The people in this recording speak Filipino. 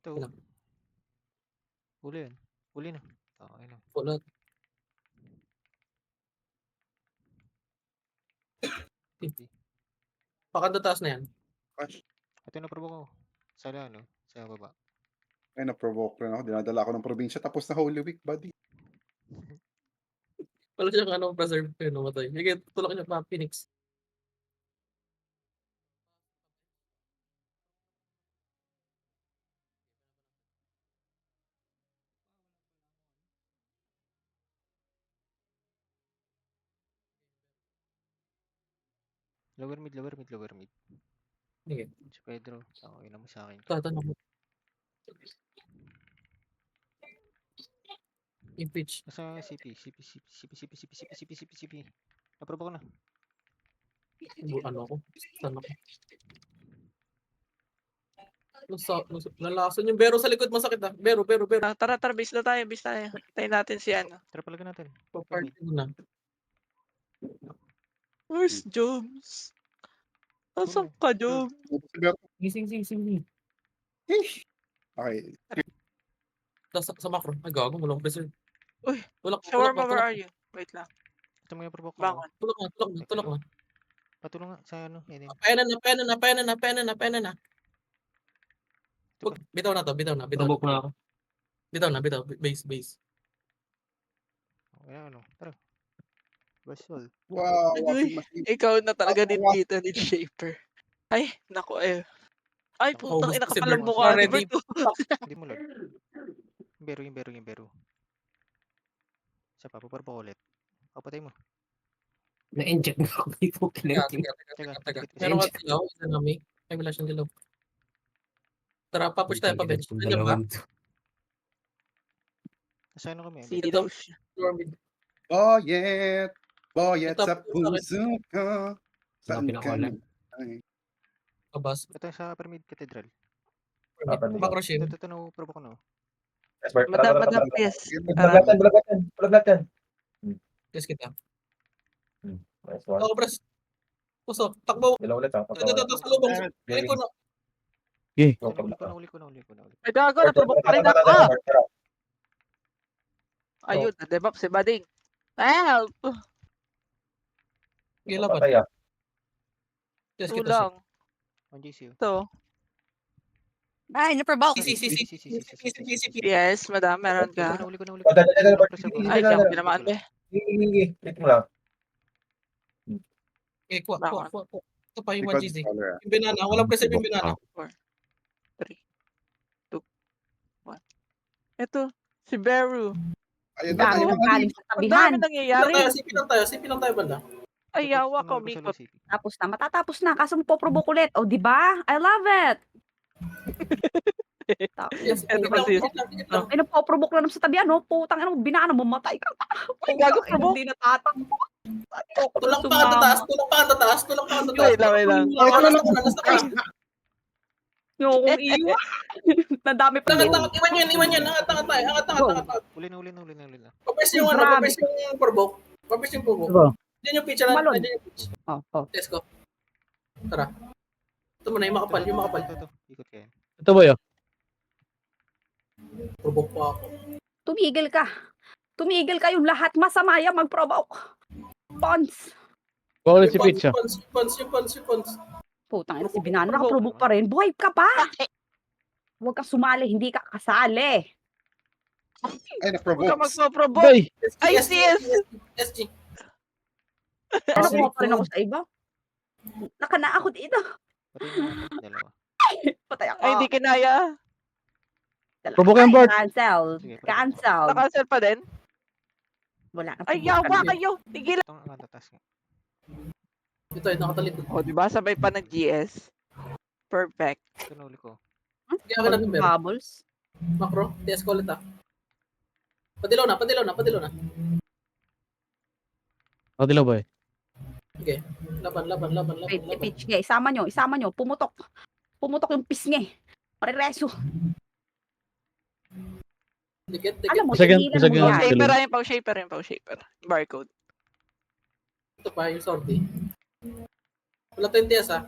Ito. Ilan? Huli yan. Huli na. Okay na. Pulot. Pakanda taas na yan. Gosh. Ito na provoke ko. Sa ano? Sa baba. Ay, na-provoke rin ako. Dinadala ako ng probinsya. Tapos na Holy Week, buddy. Wala siyang ano, preserve ko yun, namatay. Sige, tulak niya pa, Phoenix. Lower mid, lower mid, lower mid. Sige. Si Pedro. Okay na mo sa akin. Tatanong mo. Impeach. Nasa CP. CP. Naprovoke ko na. Ano ako? Saan ako? Nalason yung Bero sa likod, masakit ah. Bero. Tara, base na tayo. Tayo natin si ano. Tara palaga natin. Party mo na. Where's Jones? Asan ka, Jones? Gising. Okay. Sa macro. Ay, gago. Walang preserve. Uy, Tulak Shawarma, where are you? Wait lang. Ito mo yung provoke ko. Bangon. Tulak na. Patulong nga sa ano. Yan. Pena na. Bitaw na to. Tabok na ako. Bitaw. Base. Okay ano. Tara. Basol. Wow. Uy, ikaw na talaga din dito ni Shaper. Ay, naku eh. Ay, putang ina ka palang mukha. Ready. Hindi mo lord. Yung Bero. Isa pa. Paparpo ko ulit. Kapatay mo. Na-inject na ako dito. Teka. Meron ka silaw? Isa na may. Ay, wala siyang dilaw. Tara, papush tayo pa bench. Nandiyan ba? Nasa ano kami? Hindi daw siya. Boyet Ito, sa puso ko. Saan ka pinakawalan. na? Kabas. Ito sa Pyramid Cathedral. Macro shield. Ito na provoke ko na. Madam, yes. Bulag yan. Yes, kita. Nice one. Ako, pres. Puso. Takbo. Dalaw ulit ha. Ito sa lubong. Balik ko na. Uli ko na. Ay, gago, naprovoke pa rin ako. Ayun, na-debuff si Bading. Help! Gila ba? Patay ah. Yes, kita. Tulang. On GC. Ito. Ay, na-provoke. Yes, madam, meron ka. Uli ko na. Ay, kaya pinamaan be. Hinggi. Click mo lang. Kuha. Ito pa yung 1GZ. Color, Yung banana. Walang preserve yung banana. 4, 3, 2, 1. Ito, si Beru. Ayun Dami na. ng galing sa Ang tabihan. dami nangyayari. CP lang tayo banda. Ay, yawa ko, Miko. Tapos na, matatapos na. Kaso mo po-provoke ulit. O, di ba? I love it. Yes, Ito pa sis. Ay, napo-provoke na naman sa tabihan, no? Putang ina, binana, mamatay ka. Ang gago provoke. Hindi natatakbo. Tulang pa ang tataas. Wait lang. Nasa ka. Yung kung iwan. Nadami pa din. Iwan yan. Angat tayo. Uli na. Papes yung provoke. Yan yung picture Malon. natin. Oh. Let's go. Tara. Ito mo na yung makapal. Ito. Ikot kayo. Ito ba yun? Provoke pa ako. Tumigil ka yung lahat. Masama yan mag-provoke. Pons. Bawal si Pizza. Yung pons. Putang ina, si Binana nakaprovoke pa rin. Buhay ka pa. Huwag ka sumali, hindi ka kasali. Ay, Huwag ka na-provoke. magpo-provoke. Bay! Ay, sis! SG. Ano ko pa rin ako sa iba? Nakana ako dito. Pati na dalawa. Patay ako. Ay, hindi kinaya. Provoke yung board. Cancel. Sige, Nakancel pa din. Wala na. Ay, yawa kayo. Tigil. Ito ang tatas nga. Ito ay nakatalikod. O, diba? Sabay pa ng GS. Perfect. Ito na uli ko. Kaya ka natin meron. Bubbles. Macro. TS ko ulit ah. Padilaw na. O, dilaw ba eh? Okay. Laban. Pitch nga. Isama nyo. Pumutok yung pisngi. Marireso. Dikit. Alam mo, Masagyan- tigilan masagyan- mo yan. Shaper ayun, pang-shaper. Barcode. Ito pa yung sortie. Wala tayong TS ah.